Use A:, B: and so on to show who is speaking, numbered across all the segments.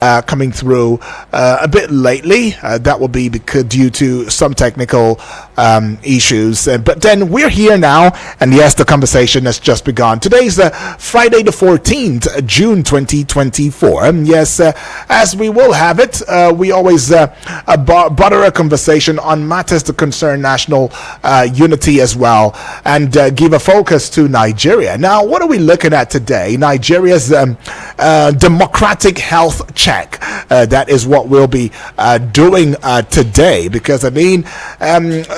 A: coming through a bit lately. That will be because due to some technical issues. But then we're here now, and yes, the conversation has just begun. Today's Friday the 14th, June 2024. And yes, as we will have it, we always butter a conversation on matters that concern national unity as well, and give a focus to Nigeria. Now, what are we looking at today? Nigeria's democratic health check. That is what we'll be doing today, because I mean,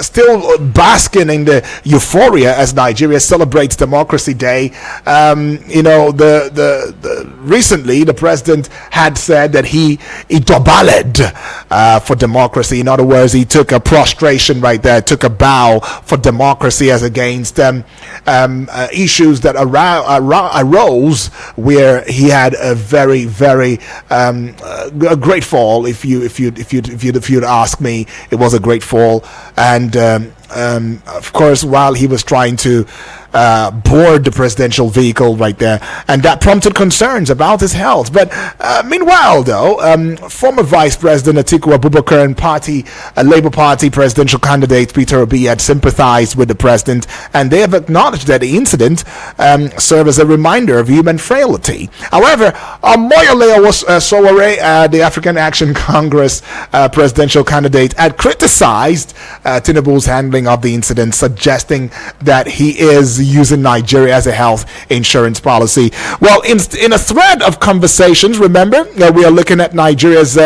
A: still basking in the euphoria as Nigeria celebrates Democracy Day. Recently the president had said that he dobaled for democracy. In other words, he took a prostration right there, took a bow for democracy as against issues that arose where he had a very, very a great fall. If you'd ask me, it was a great fall, and of course, while he was trying to board the presidential vehicle right there, and that prompted concerns about his health. But meanwhile, though, former Vice President Atiku Abubakar and Labour Party presidential candidate Peter Obi had sympathized with the president, and they have acknowledged that the incident served as a reminder of human frailty. However, Omoyole Sowore, the African Action Congress presidential candidate, had criticized Tinubu's handling of the incident, suggesting that he is using Nigeria as a health insurance policy. Well, in a thread of conversations, remember, we are looking at Nigeria's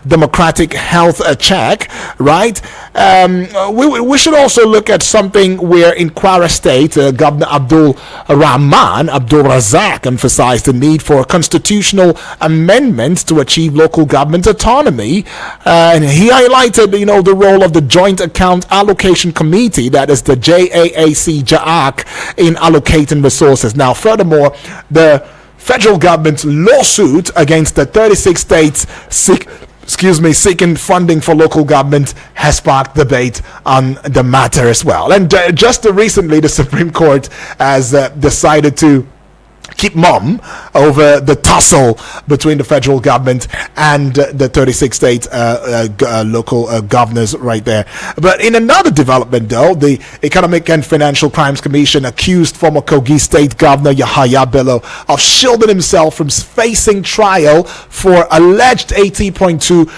A: democratic health check, right? We should also look at something where in Kwara State, Governor Abdul Razak emphasized the need for constitutional amendments to achieve local government autonomy, and he highlighted, the role of the Joint Account Allocation Committee, that is the JAAC, in allocating resources. Now, furthermore, the federal government's lawsuit against the 36 states seeking funding for local government has sparked debate on the matter as well. And just recently, the Supreme Court has decided to keep mum over the tussle between the federal government and the 36 state local governors right there. But in another development, though, the Economic and Financial Crimes Commission accused former Kogi State Governor Yahaya Bello of shielding himself from facing trial for alleged 80.2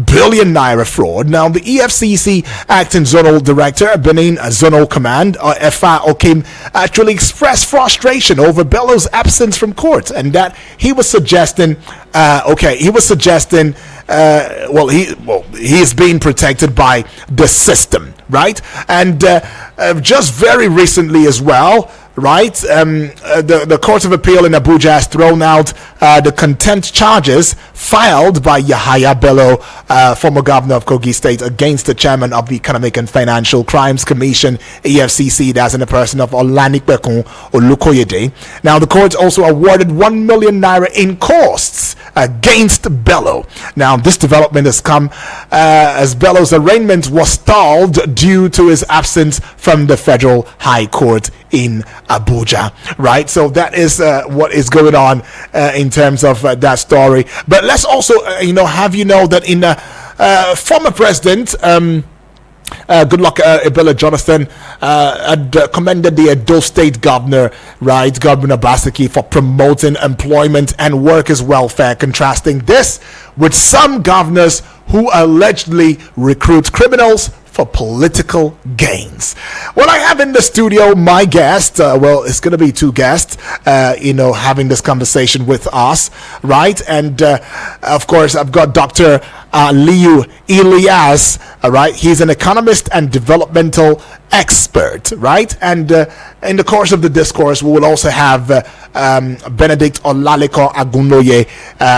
A: billion naira fraud. Now, the EFCC acting zonal director, Benin Zonal Command, FA Okim, actually expressed frustration over Bello's absence from court, and that he was suggesting, he is being protected by the system, right? And just very recently as well, right, the Court of Appeal in Abuja has thrown out the contempt charges filed by Yahaya Bello, former governor of Kogi State, against the chairman of the Economic and Financial Crimes Commission, EFCC, that's in the person of Olanikbekun Olukoyede. Now, the court also awarded 1 million naira in costs against Bello. Now, this development has come as Bello's arraignment was stalled due to his absence from the Federal High Court in Abuja, right? So that is what is going on in terms of that story. But let's also, have that in former president, Goodluck Ebele Jonathan had commended the Edo State governor, right, Governor Obaseki, for promoting employment and workers' welfare, contrasting this with some governors who allegedly recruit criminals for political gains. Well, I have in the studio my guest. It's going to be two guests, having this conversation with us, right? And of course, I've got Dr. Liu Elias, right? He's an economist and developmental expert, right? And in the course of the discourse, we will also have Benedict Olaleko Agunoye.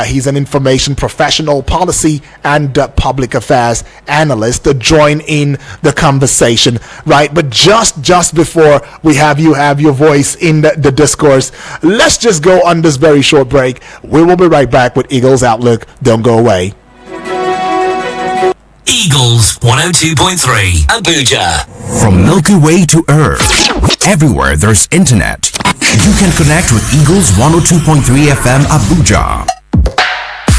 A: He's an information professional, policy and public affairs analyst, to join in the conversation, right? But just before we have your voice in the discourse, let's just go on this very short break. We will be right back with Eagles Outlook. Don't go away.
B: Eagles 102.3 Abuja.
C: From Milky Way to Earth, everywhere there's internet, you can connect with Eagles 102.3 FM Abuja.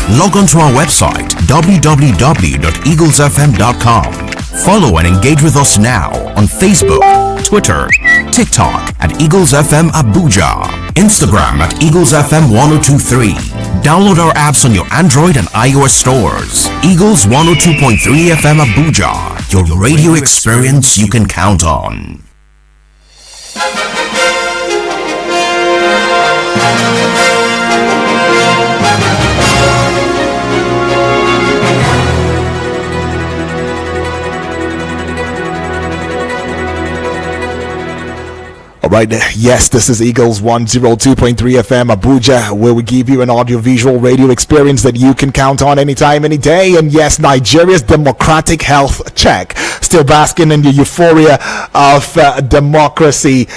C: Log on to our website www.eaglesfm.com. Follow and engage with us now on Facebook, Twitter, TikTok at Eagles FM Abuja, Instagram at Eagles FM 1023. Download our apps on your Android and iOS stores. Eagles 102.3 FM Abuja, your radio experience you can count on.
A: Right, yes, this is Eagles 102.3 FM Abuja, where we give you an audiovisual radio experience that you can count on anytime, any day. And yes, Nigeria's Democratic Health Check, still basking in the euphoria of Democracy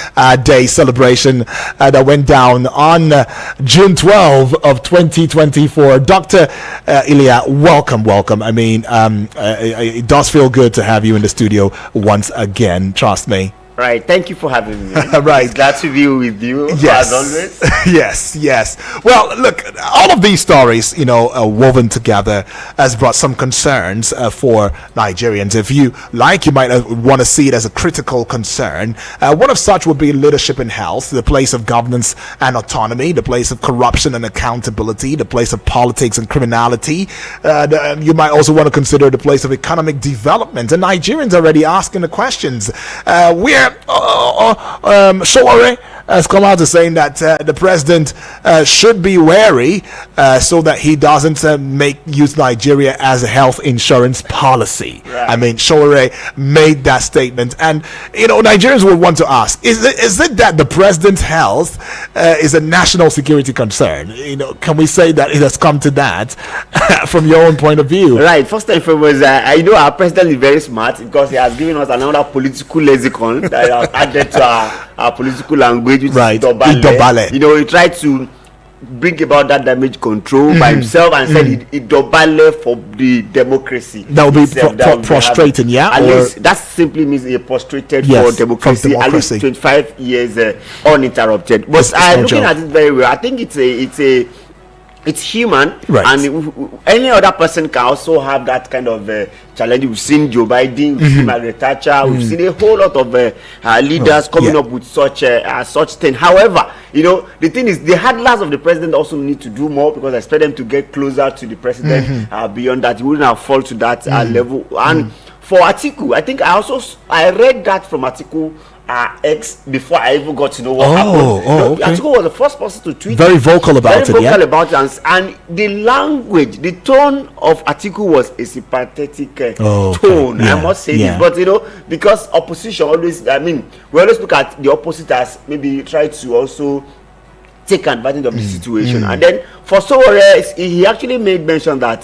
A: Day celebration that went down on June 12 of 2024. Dr. Ilya, welcome. I mean, it does feel good to have you in the studio once again, trust me.
D: Right, thank you for having me.
A: Right,
D: glad to be with you.
A: Yes,
D: as always.
A: yes. Well, look, all of these stories, woven together, has brought some concerns for Nigerians. If you like, you might want to see it as a critical concern. One of such would be leadership in health, the place of governance and autonomy, the place of corruption and accountability, the place of politics and criminality. You might also want to consider the place of economic development. And Nigerians are already asking the questions. Sowore has come out to saying that the president should be wary so that he doesn't use Nigeria as a health insurance policy. Right. I mean, Sowore made that statement, and Nigerians would want to ask: Is it that the president's health is a national security concern? Can we say that it has come to that from your own point of view?
D: Right. First and foremost, I know our president is very smart because he has given us another political lexicon that has added to our political language, which
A: right.
D: is Idobale. He tried to bring about that damage control by himself and said Idobale for the democracy.
A: That would be prostrating, yeah?
D: At least that simply means he prostrated for democracy. At least 25 years uninterrupted. But I'm looking at it very well. I think it's human,
A: right.
D: And any other person can also have that kind of challenge. We've seen Joe Biden, we've seen Margaret Thatcher, we've seen a whole lot of leaders coming up with such thing. However, the thing is, the handlers of the president also need to do more, because I expect them to get closer to the president. Beyond that, you wouldn't have fall to that level. And for Atiku, I think I read that from Atiku X before I even got to know what happened. Okay. Atiku was the first person to tweet.
A: Very vocal about it.
D: And the language, the tone of Atiku was a sympathetic tone. Yeah. I must say this, but because opposition always, we always look at the opposite as maybe try to also take advantage of the situation. And then for Sowore, he actually made mention that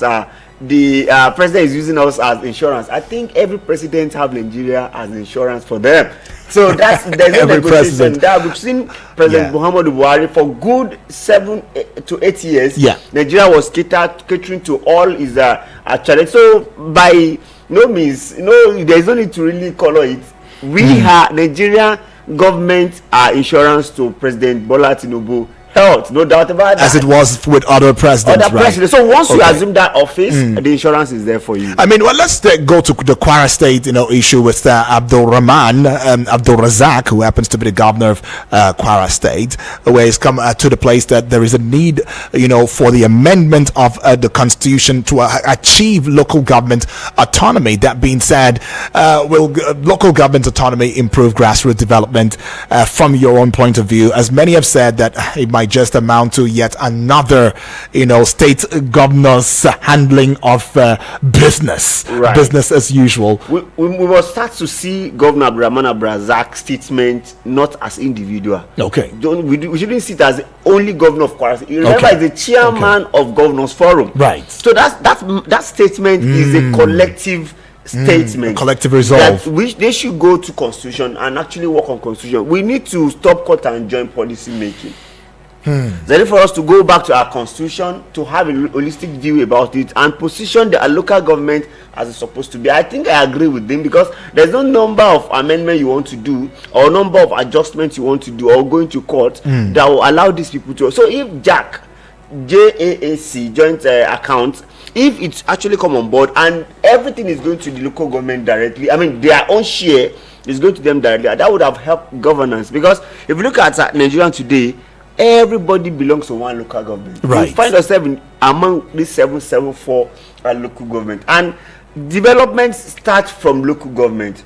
D: the president is using us as insurance. I think every president have Nigeria as insurance for them. So there's no negotiation there. We've seen President Muhammadu Buhari for good 7 to 8 years. Yeah. Nigeria was catering to all his challenge. So by no means, there's no need to really color it. We are Nigeria government insurance to President Bola Tinubu. Health, no doubt about that.
A: As it was with other presidents,
D: So once you assume that office, the insurance is there for you.
A: Let's go to the Kwara State, issue with Abdul Razak, who happens to be the governor of Kwara State, where he's come to the place that there is a need, for the amendment of the constitution to achieve local government autonomy. That being said, will local government autonomy improve grassroots development? From your own point of view, as many have said that it might just amount to yet another, state governors handling of business as usual.
D: We will start to see Governor Abdulrahman Abdulrazak's statement not as individual.
A: Okay.
D: We shouldn't see it as the only governor of Kwara. Remember, he's the chairman of Governors Forum.
A: Right.
D: So that statement is a collective statement,
A: collective resolve,
D: which they should go to constitution and actually work on constitution. We need to stop cut and join policy making. Then for us to go back to our constitution, to have a holistic view about it and position the local government as it's supposed to be. I think I agree with them, because there's no number of amendment you want to do or number of adjustments you want to do or going to court that will allow these people to. So if Jack JAAC joint account, if it's actually come on board and everything is going to the local government directly, I mean their own share is going to them directly, that would have helped governance. Because if you look at Nigeria today, everybody belongs to one local government.
A: Right.
D: You find yourself among these 774 local government, and development starts from local government.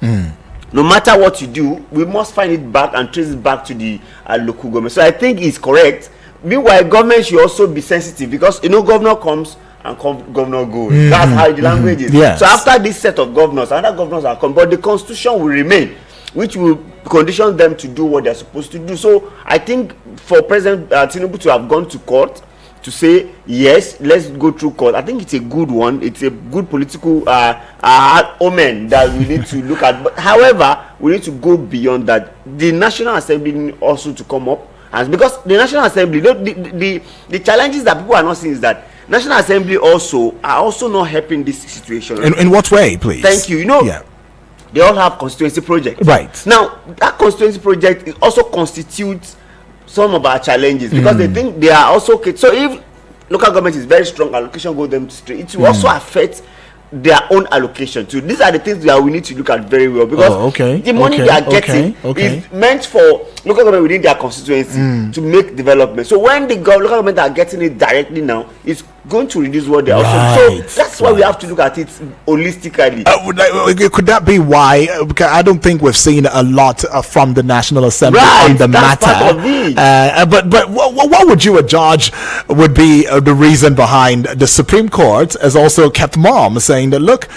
D: No matter what you do, we must find it back and trace it back to the local government. So I think it's correct. Meanwhile, government should also be sensitive, because governor comes and governor goes. That's how the language is.
A: Yes.
D: So after this set of governors, other governors are come, but the constitution will remain, which will condition them to do what they're supposed to do. So I think for President Tinubu to have gone to court to say yes, let's go through court, I think it's a good one. It's a good political omen that we need to look at. But however, we need to go beyond that. The National Assembly need also to come up, and because the National Assembly, the challenges that people are not seeing is that National Assembly are also not helping this situation.
A: In what way, please?
D: Thank you. They all have constituency projects.
A: Right.
D: Now, that constituency project also constitutes some of our challenges, because they think they are also okay. So if local government is very strong, allocation go them straight, it will also affect their own allocation too. These are the things that we need to look at very well, because the money they are getting is meant for local government within their constituency to make development. So when the local government are getting it directly now, it's going to reduce what they are also. So that's why we have to look at it holistically.
A: Could that be why? Because I don't think we've seen a lot from the National Assembly on the matter.
D: Part of it.
A: But what would you judge would be the reason behind the Supreme Court has also kept mum, saying that look,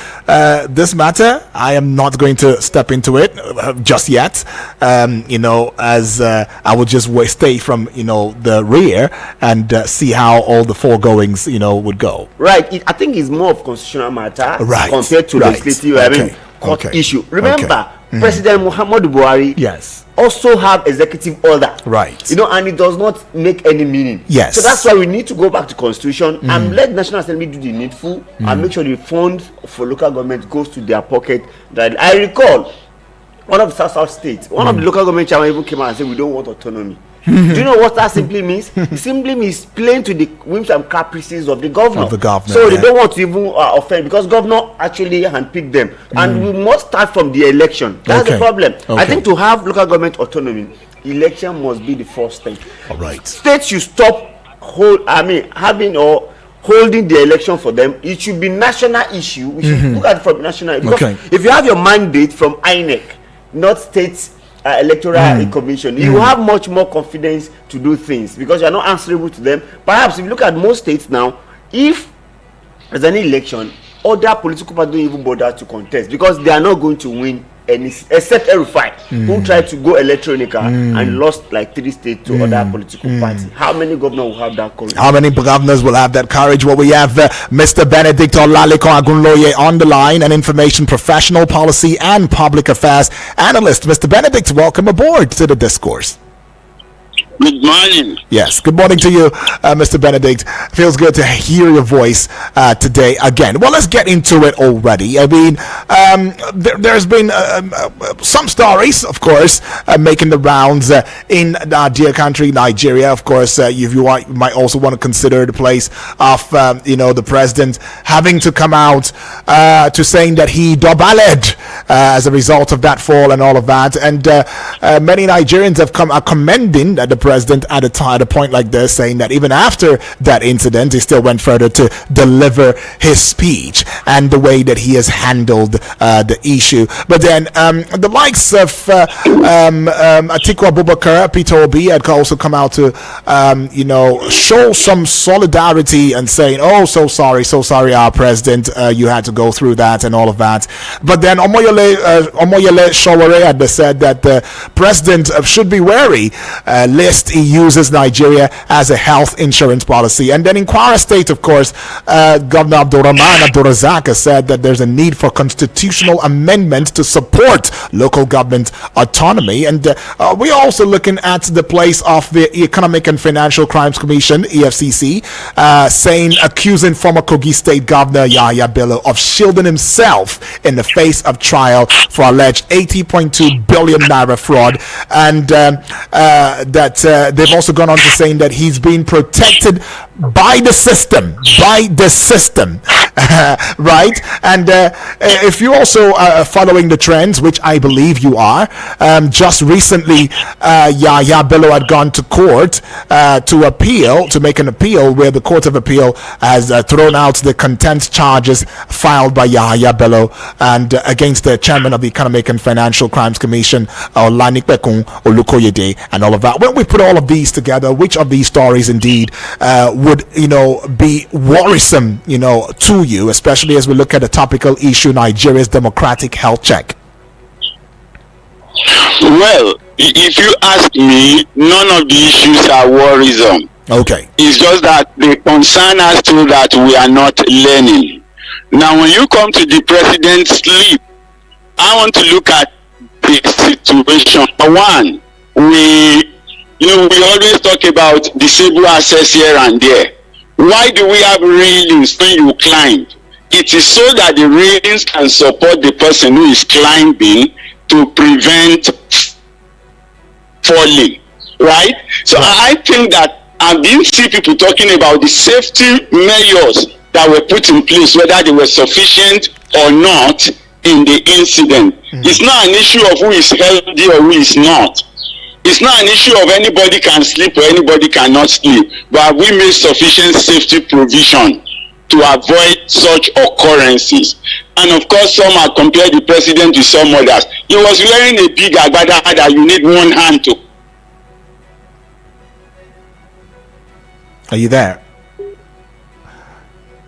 A: this matter I am not going to step into it just yet. As I will just stay from the rear and see how all the foregoings would go.
D: Right. I think it's more of constitutional matter compared to legislative court issue. Remember, President Muhammadu Buhari also have executive order.
A: Right.
D: And it does not make any meaning.
A: Yes.
D: So that's why we need to go back to constitution and let National Assembly do the needful and make sure the funds for local government goes to their pocket. That I recall one of the South states, one of the local government chairman even came out and said we don't want autonomy. Do you know what that simply means? It simply means playing to the whims and caprices of the governor. So they don't want to even offend, because governor actually handpicked them. And we must start from the election. That's the problem. I think to have local government autonomy, election must be the first thing.
A: All right.
D: States should stop having or holding the election for them. It should be national issue. We should look at it from national. Because if you have your mandate from INEC, not states electoral commission, you have much more confidence to do things, because you are not answerable to them. Perhaps if you look at most states now, if there's any election, other political parties don't even bother to contest, because they are not going to win any, except El-Rufai, who tried to go electronical and lost like 3 states to other political parties. How many governors will have that courage?
A: How many governors will have that courage? Well, we have Mr. Benedict Olaleko Agunloye on the line, an information professional, policy and public affairs analyst. Mr. Benedict, welcome aboard to the discourse.
E: Good morning.
A: Yes, good morning to you, Mr. Benedict. Feels good to hear your voice today again. Well, let's get into it already. I mean, there's been some stories, of course, making the rounds in our dear country, Nigeria. Of course, you might also want to consider the place of, the president having to come out to saying that he dobaled as a result of that fall and all of that. And many Nigerians are commending the president at a point like this, saying that even after that incident, he still went further to deliver his speech and the way that he has handled the issue. But then the likes of Atiku Abubakar, Peter Obi had also come out to show some solidarity and saying, oh, so sorry our president, you had to go through that and all of that. But then Omoyele Sowore had said that the president should be wary lest he uses Nigeria as a health insurance policy. And then in Kwara State, of course, Governor Abdurrahman Abdurrazak said that there's a need for constitutional amendment to support local government autonomy. And we're also looking at the place of the Economic and Financial Crimes Commission, EFCC, accusing former Kogi State Governor Yahaya Bello of shielding himself in the face of trial for alleged 80.2 billion naira fraud. And that they've also gone on to saying that he's being protected by the system, right? And if you also are following the trends, which I believe you are, just recently, Yahya Bello had gone to court to make an appeal, where the Court of Appeal has thrown out the contempt charges filed by Yahya Bello and against the chairman of the Economic and Financial Crimes Commission, Olanipekun Olukoyede, and all of that. When we put all of these together, which of these stories indeed would be worrisome to you, especially as we look at the topical issue, Nigeria's democratic health check?
E: Well, if you ask me, none of the issues are worrisome.
A: Okay.
E: It's just that they concern us too, that we are not learning. Now, when you come to the president's sleep, I want to look at the situation. One, we always talk about disabled access here and there. Why do we have railings when you climb? It is so that the railings can support the person who is climbing to prevent falling, right? So I think that I didn't see people talking about the safety measures that were put in place, whether they were sufficient or not in the incident. It's not an issue of who is healthy or who is not. It's not an issue of anybody can sleep or anybody cannot sleep, but have we made sufficient safety provision to avoid such occurrences? And of course, some have compared the president to some others. He was wearing a big agbada that you need one hand to.
A: Are you there?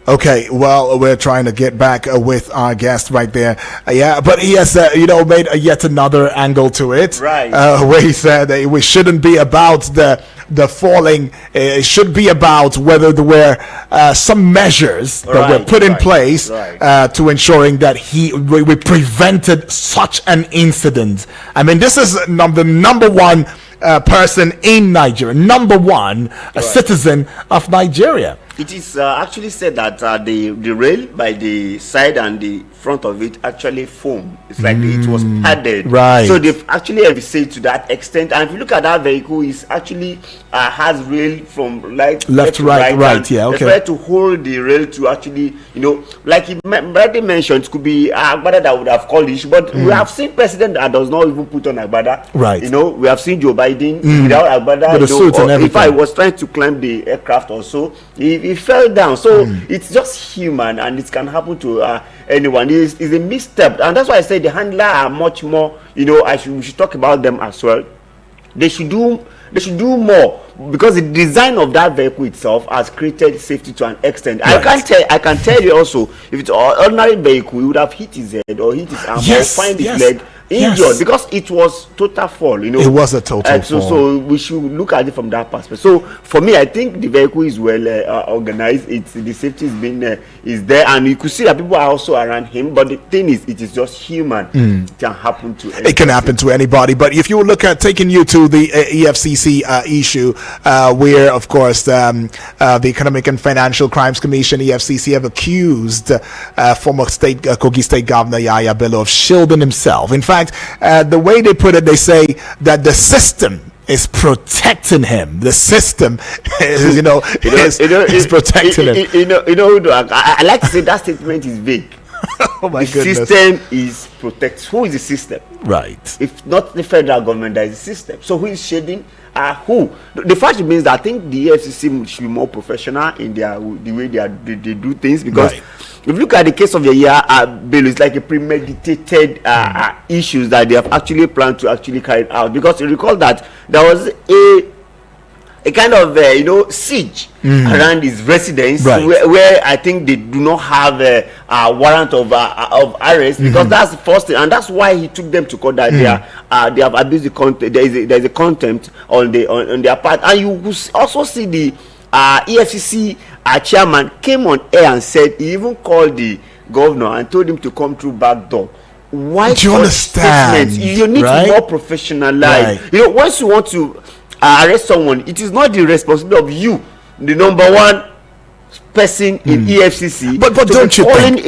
A: Okay, well, we're trying to get back with our guest right there. But he has, made yet another angle to it.
D: Right.
A: Where he said that we shouldn't be about the falling. It should be about whether there were some measures that were put in place to ensuring that we prevented such an incident. I mean, this is the number one person in Nigeria, number one citizen of Nigeria.
D: It is actually said that the rail by the side and the front of it actually foam. It's like it was padded.
A: Right.
D: So they've actually said to that extent. And if you look at that vehicle, it actually has rail from left to right. Yeah, okay. They try to hold the rail to actually, like he already mentioned, it could be Agbada that would have called it. But we have seen president that does not even put on Agbada.
A: Right.
D: We have seen Joe Biden without Agbada.
A: With the suit and everything.
D: If I was trying to climb the aircraft or so, he fell down. So it's just human, and it can happen to anyone. It's a misstep, and that's why I say the handler are much more. We should talk about them as well. They should do more, because the design of that vehicle itself has created safety to an extent. Right. I can tell you also, if it's an ordinary vehicle, he would have hit his head or hit his arm or find his leg injured, because it was total fall. It
A: was a total fall.
D: So we should look at it from that perspective. So for me, I think the vehicle is well organized. The safety is there, and you could see that people are also around him. But the thing is, it is just human. It can happen to anybody.
A: It can happen to anybody. But if you look at taking you to the EFCC issue, where of course the Economic and Financial Crimes Commission (EFCC) have accused former Kogi State Governor Yahya Bello of shielding himself. In fact, the way they put it, they say that the system is protecting him. The system is, is protecting him.
D: I like to say that statement is vague.
A: Oh my goodness.
D: The system is protect. Who is the system?
A: Right.
D: If not the federal government, that is the system. So who is shading? Who? The fact means that I think the EFCC should be more professional in the way they do things, because if you look at the case of Yahya Bello, it's like a premeditated issues that they have actually planned to actually carry out. Because you recall that there was a kind of siege around his residence, where I think they do not have a warrant of arrest, because that's the first thing, and that's why he took them to court, that they have abused the contempt. There is a contempt on their part. And you also see the EFCC chairman came on air and said he even called the governor and told him to come through back door. Why?
A: Do you understand?
D: You need to be more professionalized. Once you want to arrest someone, it is not the responsibility of you, the number one person in EFCC,
A: but don't you think,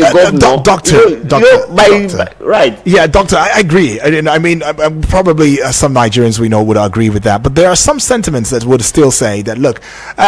A: doctor,
D: right?
A: Yeah, doctor, I agree. I mean, probably some Nigerians we know would agree with that, but there are some sentiments that would still say that, look,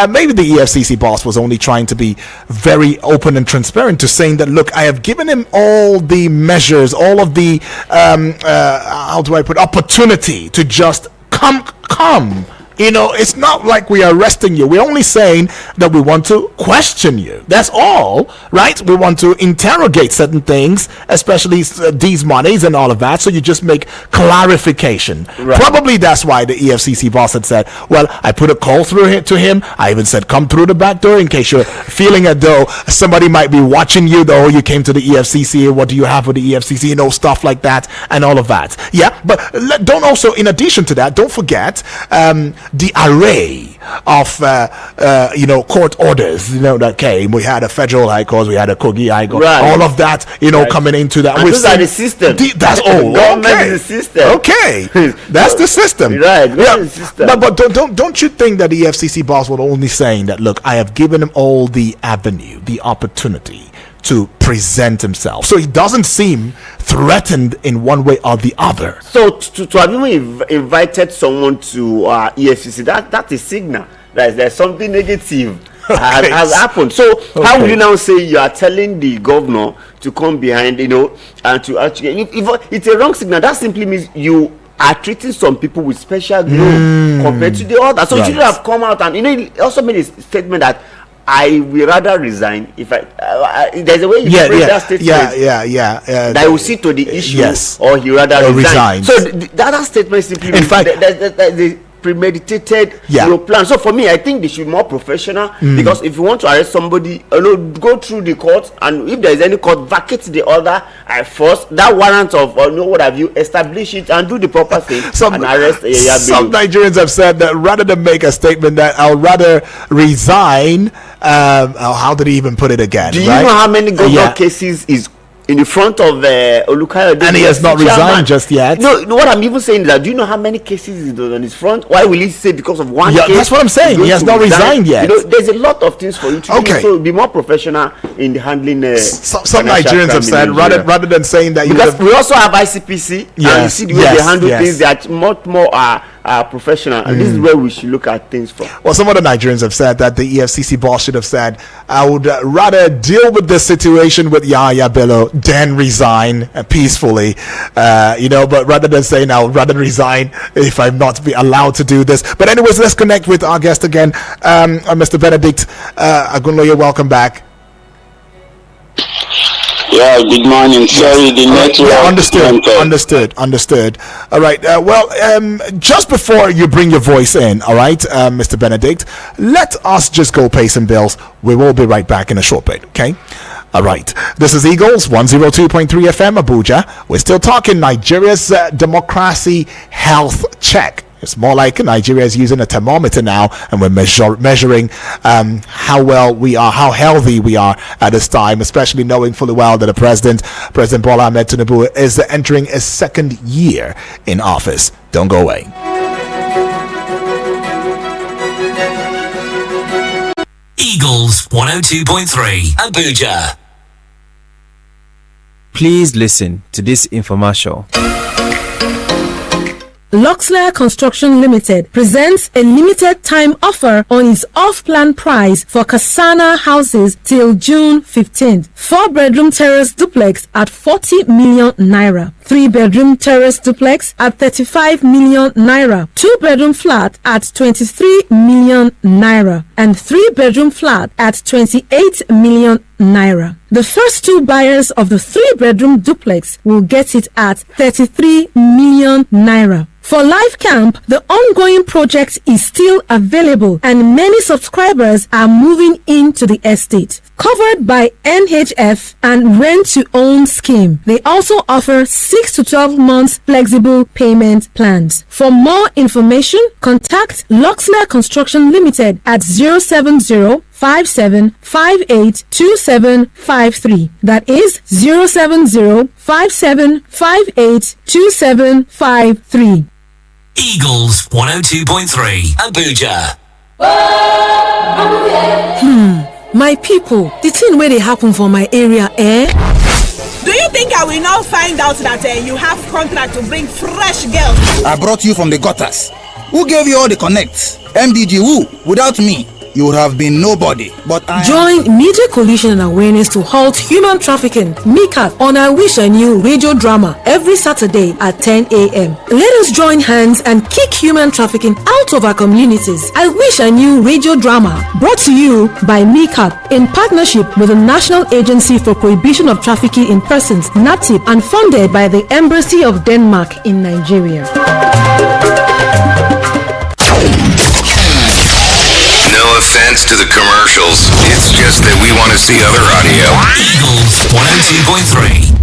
A: maybe the EFCC boss was only trying to be very open and transparent to saying that, look, I have given him all the measures, all of the how do I put, opportunity to just come. You know, it's not like we are arresting you. We're only saying that we want to question you. That's all, right? We want to interrogate certain things, especially these monies and all of that. So you just make clarification. Right. Probably that's why the EFCC boss had said, well, I put a call through to him. I even said, come through the back door in case you're feeling as though somebody might be watching you, though you came to the EFCC. What do you have with the EFCC? You know, stuff like that and all of that. Yeah, but don't also, in addition to that, don't forget, the array of court orders, that came. We had a federal high court, we had a Kogi high court, right. All of that, coming into that.
D: And those are the system.
A: That's all.
D: Government
A: okay.
D: is the system.
A: Okay, that's the system.
D: Right. Yeah. The system.
A: But don't you think that the EFCC boss was only saying that, look, I have given him all the avenue, the opportunity to present himself, so he doesn't seem threatened in one way or the other.
D: So to have even invited someone to EFCC, that's a signal that there's something negative has happened. So how will you now say you are telling the governor to come behind, and to actually, if it's a wrong signal, that simply means you are treating some people with special glow compared to the others. So you should have come out and he also made a statement that I will rather resign if there's a way you phrase that statement. That I will see to the issue, or he rather resign. So that statement simply means the premeditated plan. So for me, I think they should be more professional, because if you want to arrest somebody, go through the court, and if there is any court, vacate the order first. That warrant of what have you, establish it and do the proper thing and arrest.
A: Some Nigerians have said that rather than make a statement that I'll rather resign. How did he even put it again?
D: Do you know how many governor cases is in the front of Olukayode?
A: And he has not resigned just yet.
D: No, what I'm even saying is that, do you know how many cases is on his front? Why will he say because of one case?
A: That's what I'm saying. He has not resigned yet.
D: There's a lot of things for you to do. So be more professional in the handling.
A: Some Nigerians have said rather than saying that,
D: because we also have ICPC, and you see the way they handle things. They are much more professional, and this is where we should look at things from.
A: Well, some of the Nigerians have said that the EFCC boss should have said, I would rather deal with this situation with Yahya Bello than resign peacefully, but rather than saying I would rather resign if I'm not be allowed to do this. But anyways, let's connect with our guest again, Mr. Benedict Agunloye. Welcome back.
E: Yeah, good morning. Sorry, the network.
A: Understood. All right. Just before you bring your voice in, all right, Mr. Benedict, let us just go pay some bills. We will be right back in a short bit, okay? All right. This is Eagles 102.3 FM Abuja. We're still talking Nigeria's democracy health check. It's more like Nigeria is using a thermometer now, and we're measuring how well we are, how healthy we are at this time, especially knowing fully well that President Bola Ahmed Tinubu is entering his second year in office. Don't go away.
B: Eagles 102.3 Abuja.
F: Please listen to this infomercial.
G: Luxlair Construction Limited presents a limited time offer on its off-plan price for Kasana houses till June 15th. 4-bedroom terrace duplex at 40 million naira. 3-bedroom terrace duplex at 35 million naira. 2-bedroom flat at 23 million naira. And 3-bedroom flat at 28 million naira. The first 2 buyers of the 3-bedroom duplex will get it at 33 million naira. For Life Camp, the ongoing project is still available and many subscribers are moving into the estate. Covered by NHF and rent-to-own scheme. They also offer 6 to 12 months flexible payment plans. For more information, contact Luxlair Construction Limited at 070-5758-2753. That is 070-5758-2753.
B: Eagles 102.3 Abuja.
G: My people, the thing where they happen for my area, eh?
H: Do you think I will now find out that you have contract to bring fresh girls?
I: I brought you from the gutters. Who gave you all the connects? MDG who? Without me, you would have been nobody. But
G: Join Media Coalition and Awareness to Halt Human Trafficking, MICAT, on I Wish I Knew radio drama every Saturday at 10 a.m. Let us join hands and kick human trafficking out of our communities. I Wish I Knew radio drama, brought to you by MICAT in partnership with the National Agency for Prohibition of Trafficking in Persons, NATIP, and funded by the Embassy of Denmark in Nigeria.
J: No offense to the commercials. It's just that we want to see other audio.
B: Eagles 102.3.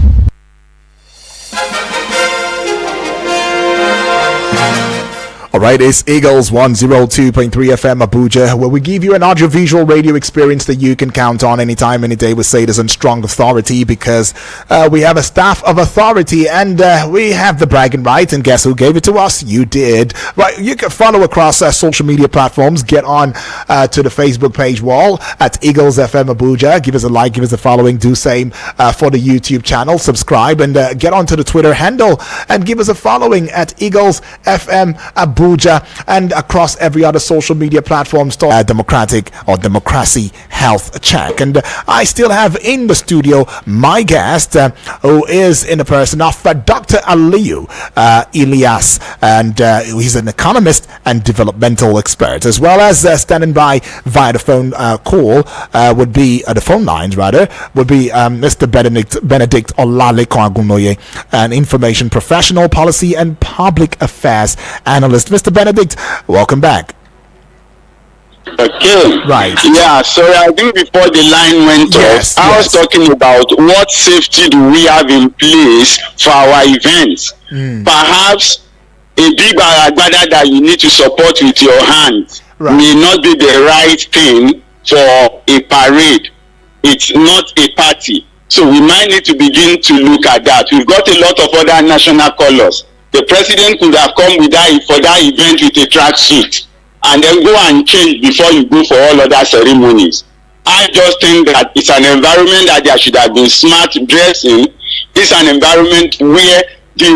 A: Alright, it's Eagles 102.3 FM Abuja, where we give you an audiovisual radio experience that you can count on anytime, any day with Citizen Strong Authority, because we have a staff of authority and we have the bragging right, and guess who gave it to us? You did. Right, you can follow across social media platforms, get on to the Facebook page wall at Eagles FM Abuja, give us a like, give us a following, do same for the YouTube channel, subscribe, and get onto the Twitter handle and give us a following at Eagles FM Abuja, and across every other social media platform, Democratic or Democracy Health Check. And I still have in the studio my guest, who is in the person of Dr. Aliyu Ilyas, and he's an economist and developmental expert, as well as standing by via the phone would be the phone lines would be Mr. Benedict Olalekan Agunoye, an information professional, policy and public affairs analyst. Mr. Benedict, welcome back.
E: Okay.
A: Right.
E: Yeah, so I think before the line went off, I was talking about what safety do we have in place for our events. Perhaps a big baragbada that you need to support with your hands may not be the right thing for a parade. It's not a party. So we might need to begin to look at that. We've got a lot of other national colors. The president could have come with for that event with a tracksuit and then go and change before you go for all other ceremonies. I just think that it's an environment that there should have been smart dressing. It's an environment where the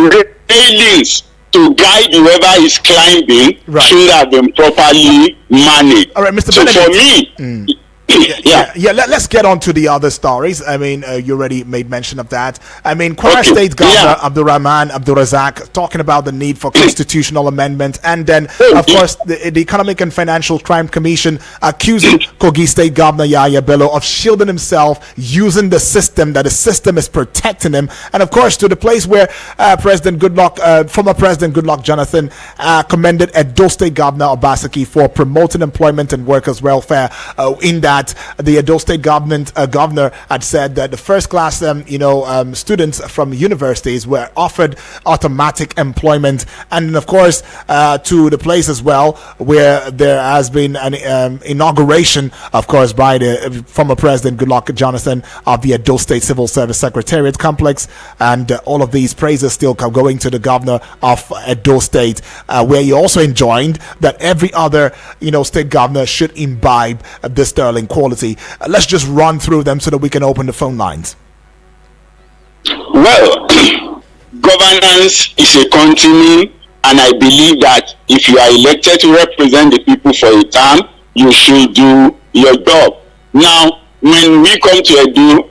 E: railings to guide whoever is climbing should have been properly managed.
A: All right, Mr.
E: So
A: Benedict,
E: for me,
A: let's get on to the other stories. I mean, you already made mention of that. I mean, Kwara State Governor Abdurrahman Abdurazak talking about the need for constitutional amendment, and then, of course, the Economic and Financial Crime Commission accusing Kogi State Governor Yahya Bello of shielding himself using the system, that the system is protecting him, and of course, to the place where former President Goodluck Jonathan commended Edo State Governor Obaseki for promoting employment and workers' welfare in that the Edo State governor had said that the first class students from universities were offered automatic employment, and of course to the place as well where there has been an inauguration, of course, by the former President Goodluck Jonathan of the Edo State Civil Service Secretariat complex, and all of these praises still going to the governor of Edo State, where he also enjoined that every other state governor should imbibe this sterling quality. Let's just run through them so that we can open the phone lines.
E: Well, governance is a continuum, and I believe that if you are elected to represent the people for a term, you should do your job. Now, when we come to Edo,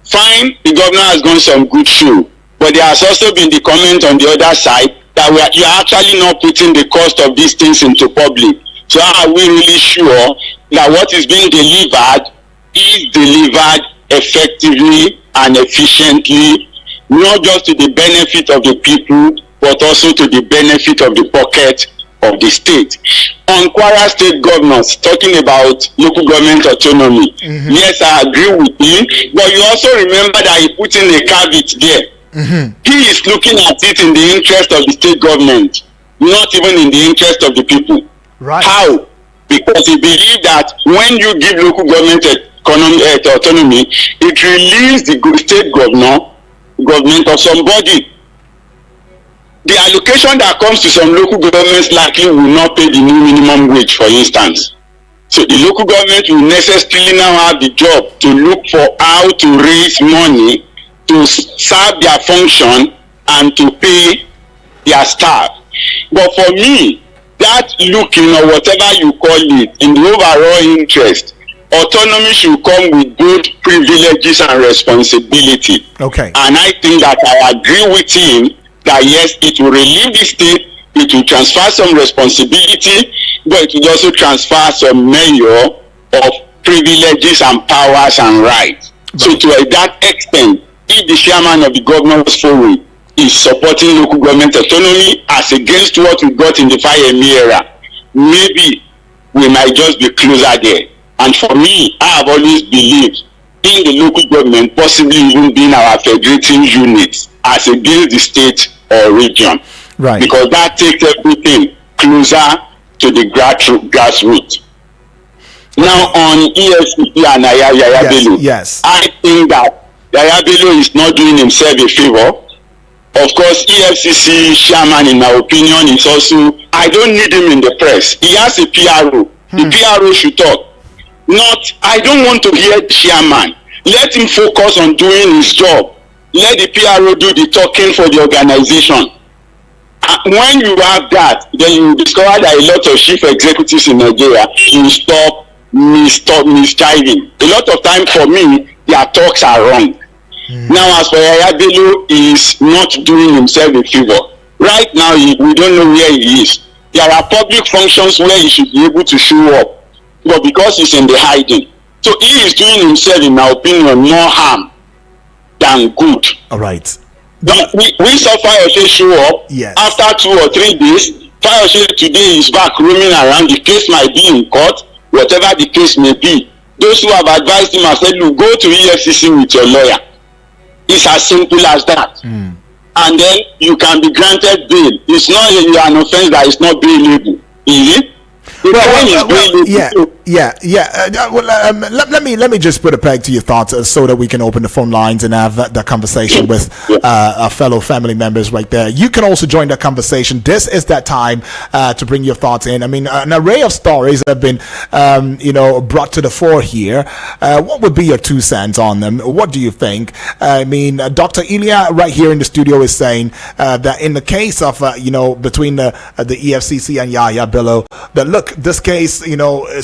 E: fine, the governor has gone some good show, but there has also been the comment on the other side that you are actually not putting the cost of these things into public. So are we really sure that what is being delivered is delivered effectively and efficiently, not just to the benefit of the people, but also to the benefit of the pocket of the state? On Kwara State governors talking about local government autonomy, yes, I agree with him, but you also remember that he put in a caveat there. He is looking at it in the interest of the state government, not even in the interest of the people.
A: Right.
E: How? Because he believes that when you give local government autonomy, it relieves the state government of somebody. The allocation that comes to some local governments likely will not pay the new minimum wage, for instance. So the local government will necessarily now have the job to look for how to raise money to serve their function and to pay their staff. But for me, that looking or whatever you call it, in the overall interest, autonomy should come with both privileges and responsibility.
A: Okay.
E: And I think that I agree with him that yes, it will relieve the state, it will transfer some responsibility, but it will also transfer some measure of privileges and powers and rights. Right. So to that extent, if the chairman of the governors forum is supporting local government autonomy as against what we got in the Fayemi era, maybe we might just be closer there. And for me, I have always believed in the local government possibly even being our federating unit as against the state or region.
A: Right.
E: Because that takes everything closer to the grassroots. Now on EFCC and Yahaya Bello,
A: yes.
E: I think that Yahaya Bello is not doing himself a favor. Of course, EFCC chairman, in my opinion, is also, I don't need him in the press. He has a PRO. The PRO should talk. Not, I don't want to hear chairman. Let him focus on doing his job. Let the PRO do the talking for the organization. When you have that, then you discover that a lot of chief executives in Nigeria will stop misjiving. A lot of time for me, their talks are wrong. Now, as for Yahaya Bello, he is not doing himself a favor. Right now, we don't know where he is. There are public functions where he should be able to show up, but because he's in the hiding, so he is doing himself, in my opinion, more harm than good.
A: All right.
E: We saw Fayose show up.
A: Yes.
E: After 2 or 3 days. Fayose today is back roaming around. The case might be in court, whatever the case may be. Those who have advised him have said, look, go to EFCC with your lawyer. It's as simple as that. And then you can be granted bail. It's not an offense that is not bailable. Is it?
A: Let me just put a peg to your thoughts so that we can open the phone lines and have that conversation with our fellow family members right there. You can also join that conversation. This is that time to bring your thoughts in. I mean, an array of stories have been brought to the fore here. What would be your 2 cents on them? What do you think? I mean, Dr. Ilya right here in the studio is saying that in the case of between the EFCC and Yahaya Bello, that look, this case,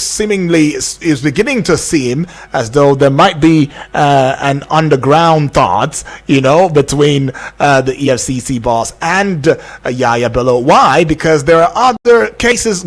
A: seemingly is beginning to seem as though there might be an underground thought, between the EFCC boss and Yahaya Bello. Why? Because there are other cases,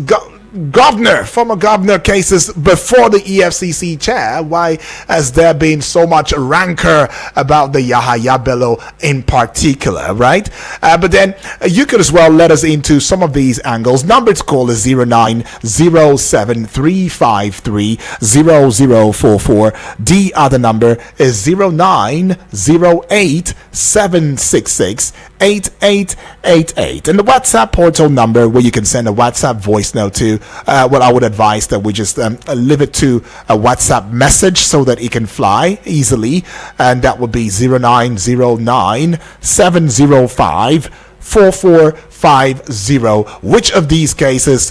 A: former governor cases before the EFCC chair. Why has there been so much rancor about the Yahaya Bello in particular, right? But then you could as well let us into some of these angles. Number to call is 0907-353-0044. The other number is 0908-766-8888. And the WhatsApp portal number where you can send a WhatsApp voice note to. Well, I would advise that we just leave it to a WhatsApp message so that it can fly easily, and that would be 0909-705-4450. Which of these cases,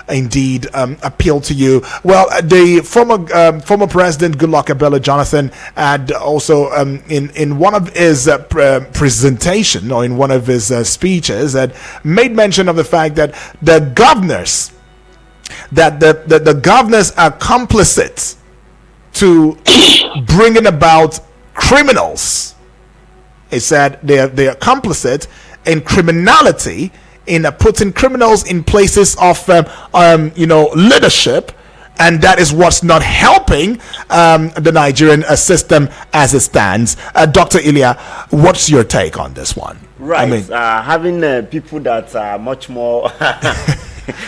A: indeed appeal to you? Well, the former President Goodluck Ebele Jonathan had also in one of his presentation or in one of his speeches had made mention of the fact that the governors are complicit to bringing about criminals. He said they are complicit in criminality, in putting criminals in places of leadership, and that is what's not helping the Nigerian system as it stands. Dr. Ilya, what's your take on this one?
D: Right. I mean, having people that are much more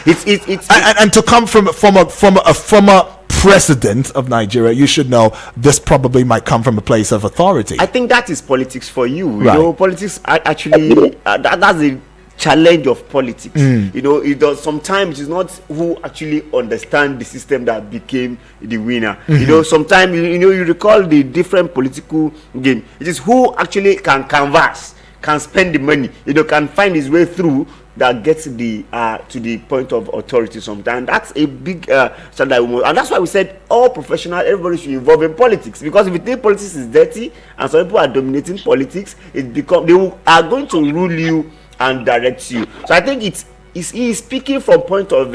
D: it's
A: and to come from a former president of Nigeria, you should know this probably might come from a place of authority.
D: I think that is politics for you.
A: Right.
D: Politics actually that's the challenge of politics. It does sometimes it's not who actually understand the system that became the winner. Sometimes you recall the different political game. It is who actually can canvas, can spend the money, can find his way through that gets the to the point of authority sometimes. That's a big standard, and that's why we said all professional, everybody should involve in politics, because if you think politics is dirty and some people are dominating politics, they are going to rule you and direct you. So I think he is speaking from point of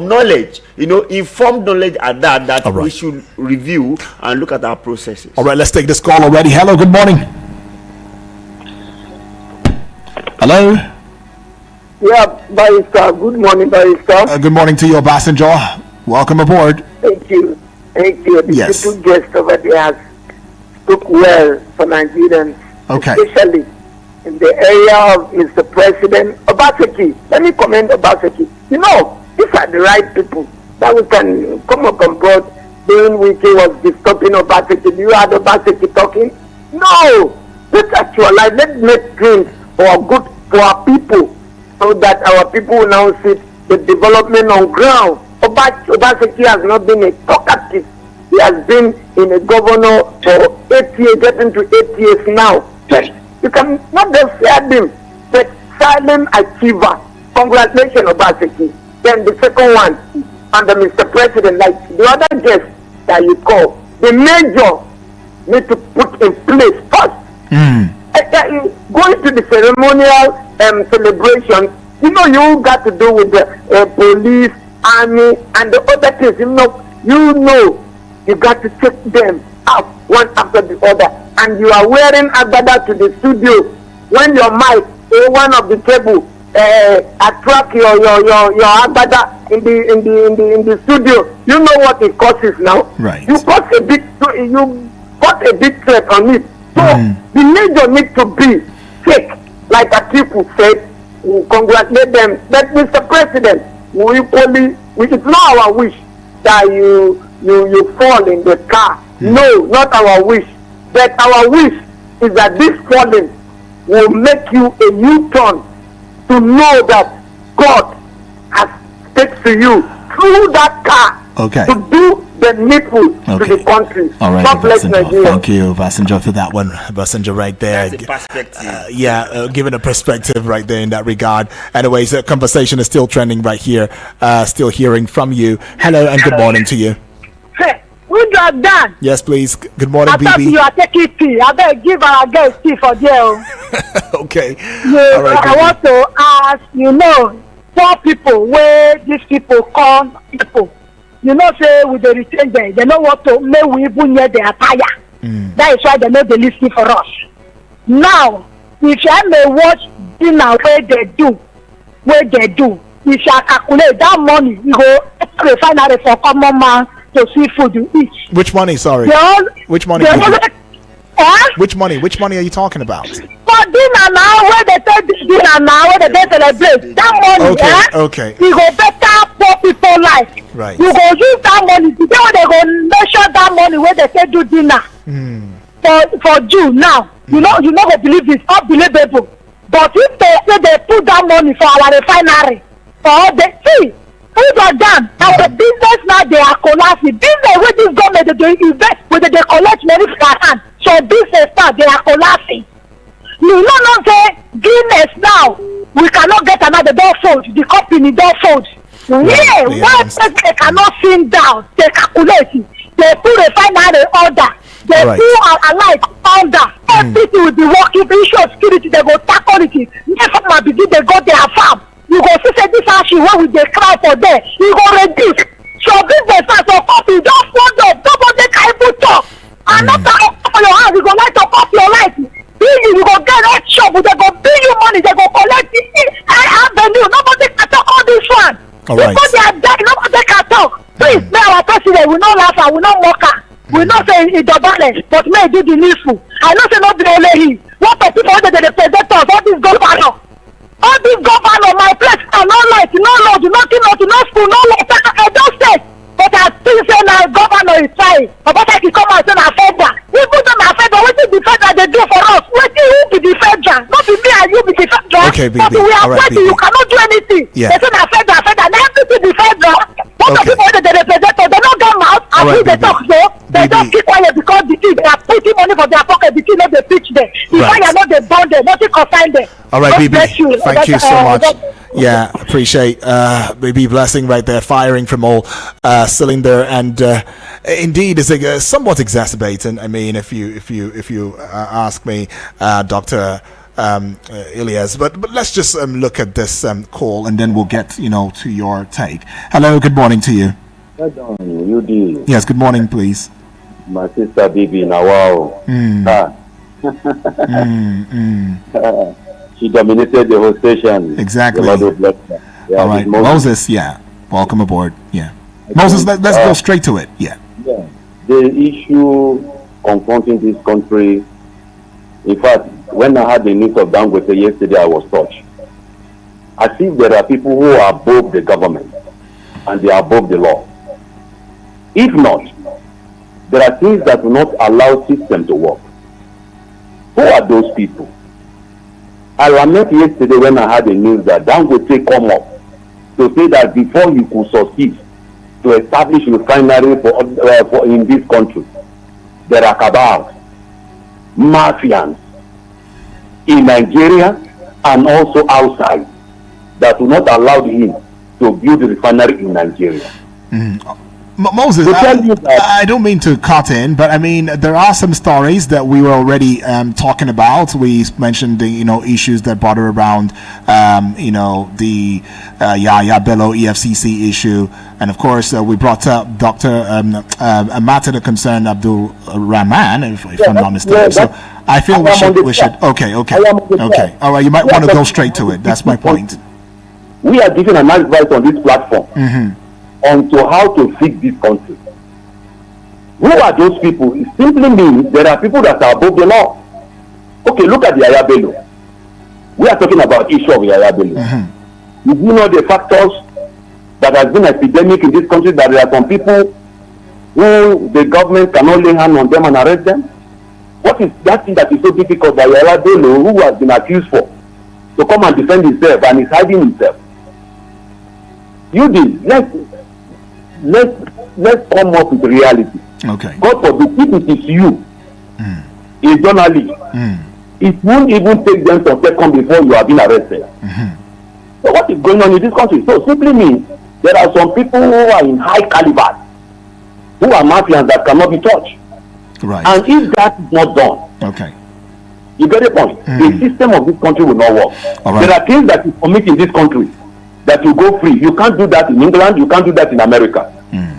D: knowledge, informed knowledge at that we should review and look at our processes.
A: All right, let's take this call already. Hello, good morning. Hello.
K: Yeah, Barrister. Good morning, Barrister.
A: Good morning to you, Passenger. Welcome aboard.
K: Thank you. The two guests over there has spoke well for Nigerians, especially in the area of Mr. President Obaseki. Let me commend Obaseki. These are the right people that we can come up on board. During Wiki was disturbing Obaseki. You had Obaseki talking? No! Let's actualize, let's make dreams for good for our people, so that our people will now see the development on ground. Obaseki has not been a talkative. He has been in a governor for 8 years, getting to 8 years now. You can not just hear him, but silent achiever. Congratulations, Obaseki. Then the second one, under Mr. President, like the other guest that you call, the major need to put in place first. Going to the ceremonial celebration, you got to do with the police, army, and the other things. You got to check them out one after the other. And you are wearing agbada to the studio when your mic one of the table attract your agbada in the studio. You know what it costs now.
A: Right.
K: You got a big threat on it. So the major need to be fake, like Atiku said. We congratulate them. But Mr. President, it's not our wish that you fall in the car. No, not our wish. But our wish is that this falling will make you a U-turn to know that God has speaks to you through that car to do the needful to the country.
A: All right,
K: God bless Nigeria.
A: Thank you, Passenger, for that one. Passenger right there.
D: That's a perspective.
A: Giving a perspective right there in that regard. Anyways, the conversation is still trending right here. Still hearing from you. Hello and good morning to you.
K: Hey, we got done.
A: Yes, please. Good morning,
K: I thought
A: BB.
K: you are taking tea. I better give our guest tea for there.
A: Okay.
K: All right, I want to ask, poor people where these people call people. Say with the retain them, they know what to make we even near their attire. That is why they know they listen for us. Now, if I may watch dinner where they do, if I calculate that money, you go to the refinery for common man to see food you eat.
A: Which money? Sorry. Which money? Which money? Which money are you talking about?
K: For dinner now, where they take dinner now, where they celebrate that money, you go better poor people life.
A: Right.
K: You go use that money. Today when they go measure that money where they say do dinner for June now, you know go believe this, unbelievable. But if they say they put that money for our refinery, who got done? Our business now they are collapsing. Business with this government they invest with they collect money from their hand. So business now they are collapsing. You not say Guinness now we cannot get another door fold. The company door fold. Yeah, why they cannot sit down? They calculate it. They put refinery order. They put alike order. Everything will be working. The issue of security they go tackle it. Never might begin they go their farm. You go see say this action where we dey cry for there. You go reduce. So business as a coffee just hold up. Nobody can even talk. And after open your house, you go light up off your light. You go get that shop. They go bill you money. They go collect it. Avenue. Nobody can talk all this one. Because they are dead. Nobody can talk. Please, may our president will not laugh and will not mock her. We not say it's the balance, but may do the needful. I know say not be only he. What the people that they represent us, all this governor. All this governor, my place, no light, no road, nothing, no school, no water. I don't say. But I still say now governor is trying. But I can come out and say na federal. Even though na federal, what is the federal they do for us? What do you be the federal? Not be me and you be the federal.
A: Okay, BB.
K: But we are fighting, you cannot do anything.
A: Yeah.
K: They say na federal, now everything be federal. What the people that they represent us, they don't come out and we they talk so. They just keep quiet because the thing they are putting money for their pocket. okay, the thing not the pitch there. The fire not the burn there, nothing concern there.
A: All right,
K: God
A: BB.
K: bless you.
A: Thank you so much. Yeah, appreciate BB blessing right there, firing from all cylinder, and indeed is somewhat exacerbating. I mean, if you ask me, Dr. Elias, but let's just look at this call, and then we'll get to your take. Hello, good morning to you.
L: Hello, UD.
A: Yes, good morning, please.
L: My sister Bibi Nawao. She dominated the whole station.
A: Exactly.
L: All
A: right, Moses. Yeah, welcome aboard. Yeah, Moses. Let's go straight to it. Yeah.
L: The issue confronting this country. In fact, when I had the news of Dangote yesterday, I was touched. I think there are people who are above the government and they are above the law. If not, there are things that will not allow system to work. Who are those people? I lament yesterday when I had the news that Dangote come up to say that before he could succeed to establish refinery for in this country, there are cabals, mafians in Nigeria and also outside that will not allow him to build a refinery in Nigeria.
A: Moses, I don't mean to cut in, but I mean there are some stories that we were already talking about. We mentioned the issues that border around the Yahya Bello EFCC issue, and of course we brought up Dr. a matter that concerned Abdul Rahman, if I'm not mistaken. So I feel we should. Okay. All right, you might want to go straight to it. That's my point.
L: We are giving an advice on this platform. On to how to fix this country. Who are those people? It simply means there are people that are above the law. Okay, look at the Yahya Bello. We are talking about issue of Yahya Bello. You know the factors that has been epidemic in this country, that there are some people who the government cannot lay hand on them and arrest them. What is that thing that is so difficult that Yahya Bello, who has been accused for, to come and defend himself and is hiding himself? You did. Let's come up with reality.
A: Okay.
L: God forbid, if it is you, a journalist, it won't even take them some seconds before you have been arrested. So what is going on in this country? So simply means there are some people who are in high caliber, who are mafians that cannot be touched.
A: Right.
L: And if that is not done,
A: okay,
L: you get the point. The system of this country will not work.
A: All right.
L: There are things that you commit in this country that you go free. You can't do that in England. You can't do that in America.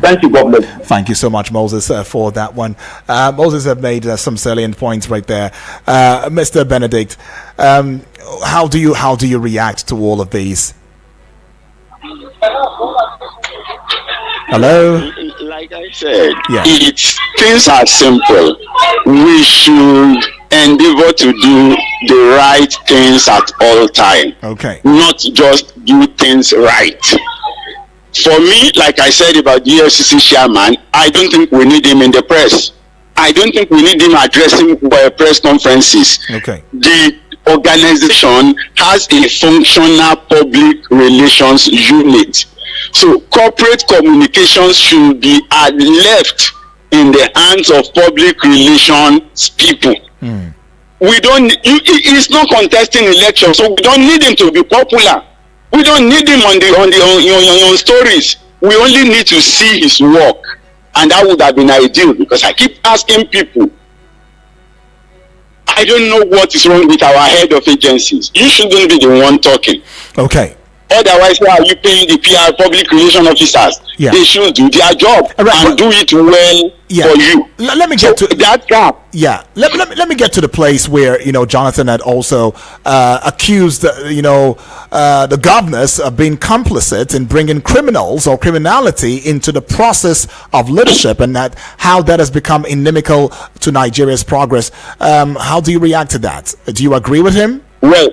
L: Thank you. God bless.
A: Thank you so much, Moses, for that one. Moses have made some salient points right there. Mr. Benedict, how do you react to all of these? Hello.
E: Like I said,
A: yeah.
E: Things are simple. We should endeavor to do the right things at all time.
A: Okay.
E: Not just do things right. For me, like I said about the EFCC chairman, I don't think we need him in the press. I don't think we need him addressing press conferences.
A: Okay.
E: The organization has a functional public relations unit. So corporate communications should be left in the hands of public relations people. We don't. He's not contesting elections, so we don't need him to be popular. We don't need him on stories. We only need to see his work, and that would have been ideal. Because I keep asking people, I don't know what is wrong with our head of agencies. You shouldn't be the one talking.
A: Okay.
E: Otherwise, why are you paying the PR public relation officers?
A: Yeah.
E: They should do their job and do it well for you.
A: Let me get to
E: that gap.
A: Yeah. Let me get to the place where Jonathan had also accused the governors of being complicit in bringing criminals or criminality into the process of leadership, and how that has become inimical to Nigeria's progress. How do you react to that? Do you agree with him?
E: Well,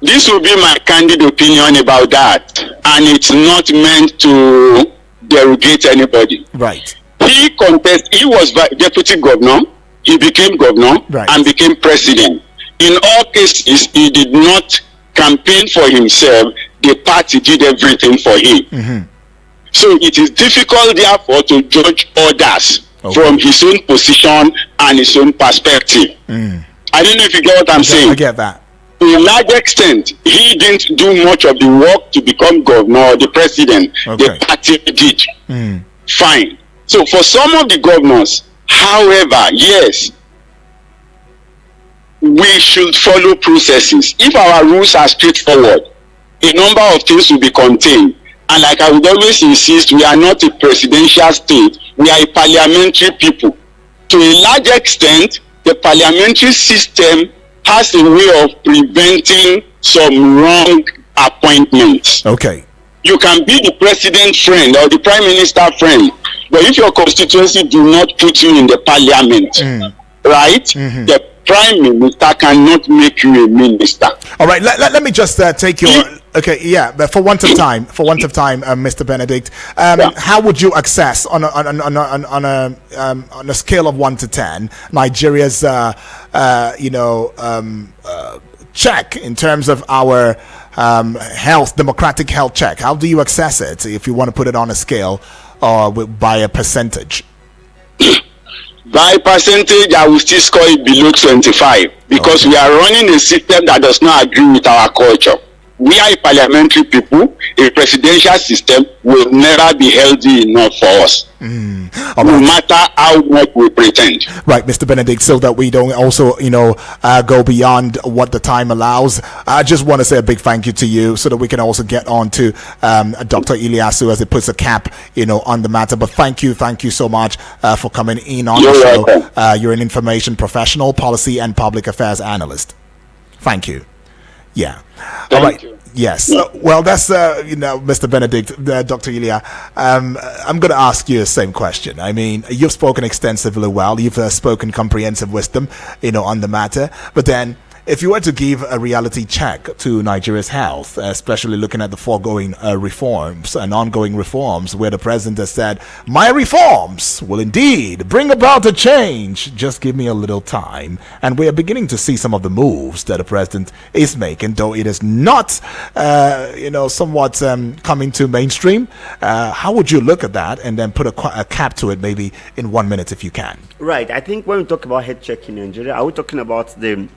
E: this will be my candid opinion about that, and it's not meant to derogate anybody.
A: Right.
E: He was deputy governor, he became governor, and became president. In all cases, he did not campaign for himself. The party did everything for him. So it is difficult, therefore, to judge others from his own position and his own perspective. I don't know if you get what I'm saying.
A: I get that.
E: To a large extent, he didn't do much of the work to become governor or the president. The party did. Fine. So for some of the governors, however, yes, we should follow processes. If our rules are straightforward, a number of things will be contained. And like I would always insist, we are not a presidential state. We are a parliamentary people. To a large extent, the parliamentary system has a way of preventing some wrong appointments.
A: Okay.
E: You can be the president friend or the prime minister friend, but if your constituency do not put you in the parliament, right, the prime minister cannot make you a minister.
A: All right, let me just take your... Okay, yeah, but for want of time, Mr. Benedict, how would you assess on a scale of 1 to 10 Nigeria's, check in terms of our democratic health check? How do you assess it if you want to put it on a scale or by a percentage?
E: By percentage, I will still score it below 25 because we are running a system that does not agree with our culture. We are a parliamentary people. A presidential system will never be healthy enough for us, no matter how much we pretend.
A: Right, Mr. Benedict, so that we don't also, go beyond what the time allows. I just want to say a big thank you to you so that we can also get on to Dr. Ilyasu as it puts a cap, on the matter. But thank you so much for coming in on the show.
E: Welcome.
A: You're an information professional, policy and public affairs analyst. Thank you. Yeah. All right.
E: Thank you.
A: Yes. Well, that's Mr. Benedict, Dr. Ilya. I'm going to ask you the same question. I mean, you've spoken extensively well. You've spoken comprehensive wisdom, on the matter. But then, if you were to give a reality check to Nigeria's health, especially looking at the foregoing reforms and ongoing reforms, where the president has said, my reforms will indeed bring about a change. Just give me a little time. And we are beginning to see some of the moves that the president is making, though it is not, somewhat coming to mainstream. How would you look at that and then put a cap to it maybe in 1 minute if you can?
D: Right. I think when we talk about health check in Nigeria, are we talking about the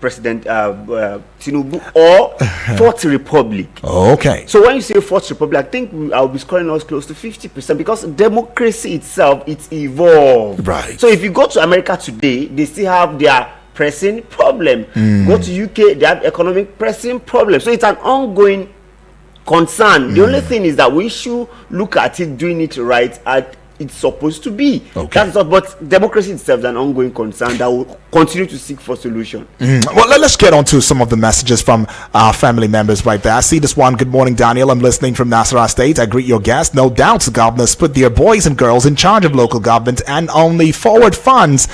D: President Tinubu or Fourth Republic?
A: Okay.
D: So when you say Fourth Republic, I think I'll be scoring us close to 50% because democracy itself, it's evolved.
A: Right.
D: So if you go to America today, they still have their pressing problem. Go to UK, they have economic pressing problem. So it's an ongoing concern. The only thing is that we should look at it, doing it right at it's supposed to be.
A: Okay.
D: That's not, but democracy itself is an ongoing concern that will continue to seek for solution.
A: Well, let's get on to some of the messages from our family members right there. I see this one. Good morning, Daniel. I'm listening from Nasarawa State. I greet your guest. No doubt the governors put their boys and girls in charge of local government and only forward funds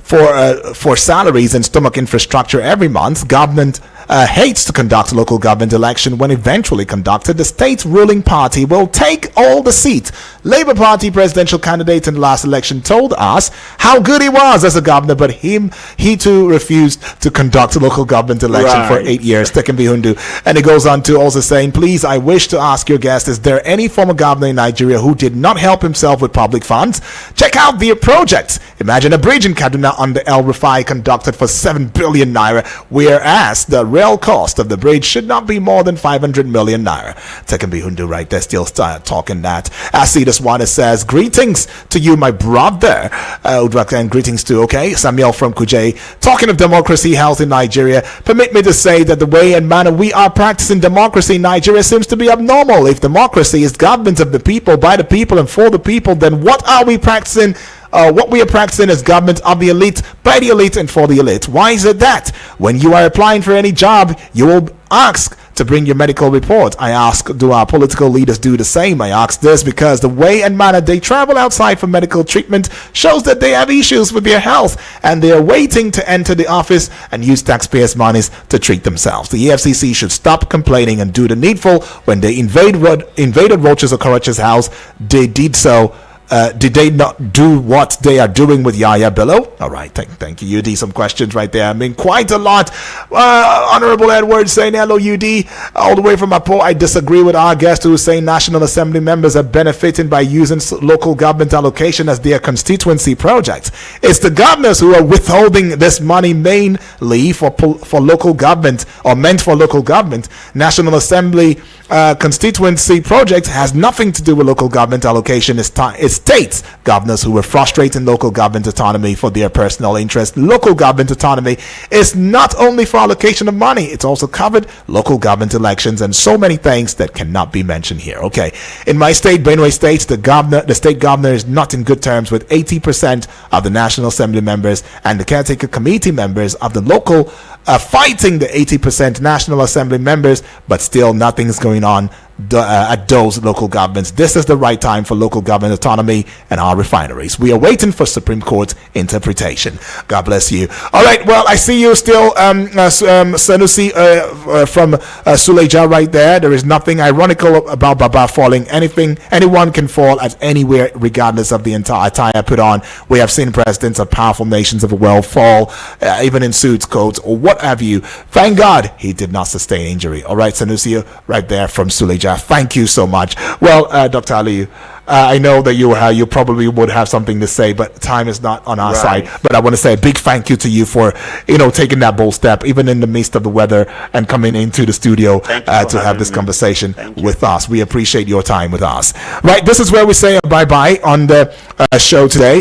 A: for salaries and stomach infrastructure every month. Government hates to conduct local government election. When eventually conducted, the state ruling party will take all the seats. Labour Party presidential candidate in the last election told us how good he was as a governor, but he too refused to conduct a local government election for 8 years. Tekin Bihundu. And it goes on to also saying, please, I wish to ask your guest, is there any former governor in Nigeria who did not help himself with public funds? Check out their projects. Imagine a bridge in Kaduna under El Rufai conducted for 7 billion naira, whereas the real cost of the bridge should not be more than 500 million naira. Tekin Bihundu right there, still talking that. I see this one. It says, greetings to you, my brother. And greetings to, Samuel from Kuje. Talking of democracy, health in Nigeria, permit me to say that the way and manner we are practicing democracy in Nigeria seems to be abnormal. If democracy is government of the people, by the people, and for the people, then what are we practicing? What we are practicing is government of the elite, by the elite, and for the elite. Why is it that when you are applying for any job, you will ask to bring your medical report? I ask, do our political leaders do the same? I ask this because the way and manner they travel outside for medical treatment shows that they have issues with their health and they are waiting to enter the office and use taxpayers' monies to treat themselves. The EFCC should stop complaining and do the needful. When they invaded Roches Okorocha's house, they did so Did they not do what they are doing with Yaya Bello? All right, thank you, UD. Some questions right there. I mean, quite a lot. Honorable Edward saying, hello, UD. All the way from Apo, I disagree with our guest who is saying National Assembly members are benefiting by using local government allocation as their constituency projects. It's the governors who are withholding this money mainly for local government, or meant for local government. National Assembly constituency project has nothing to do with local government allocation. It's states governors who are frustrating local government autonomy for their personal interest. Local government autonomy is not only for allocation of money, it's also covered local government elections and so many things that cannot be mentioned here. Okay, in my state, Benue State, the state governor is not in good terms with 80% of the National Assembly members, and the caretaker committee members of the local fighting the 80% National Assembly members, but still nothing's going on at those local governments. This is the right time for local government autonomy and our refineries. We are waiting for Supreme Court interpretation. God bless you. All right, well, I see you still, Sanusi from Suleja right there. There is nothing ironical about Baba falling. Anyone can fall at anywhere, regardless of the attire put on. We have seen presidents of powerful nations of the world fall, even in suits, coats, or what have you. Thank God he did not sustain injury. All right, Sanusi right there from Suleja. Thank you so much. Well, Dr. Ali, I know that you probably would have something to say, but time is not on our side. But I want to say a big thank you to you for taking that bold step, even in the midst of the weather, and coming into the studio to have this conversation with us. We appreciate your time with us. Right, this is where we say bye-bye on the show today.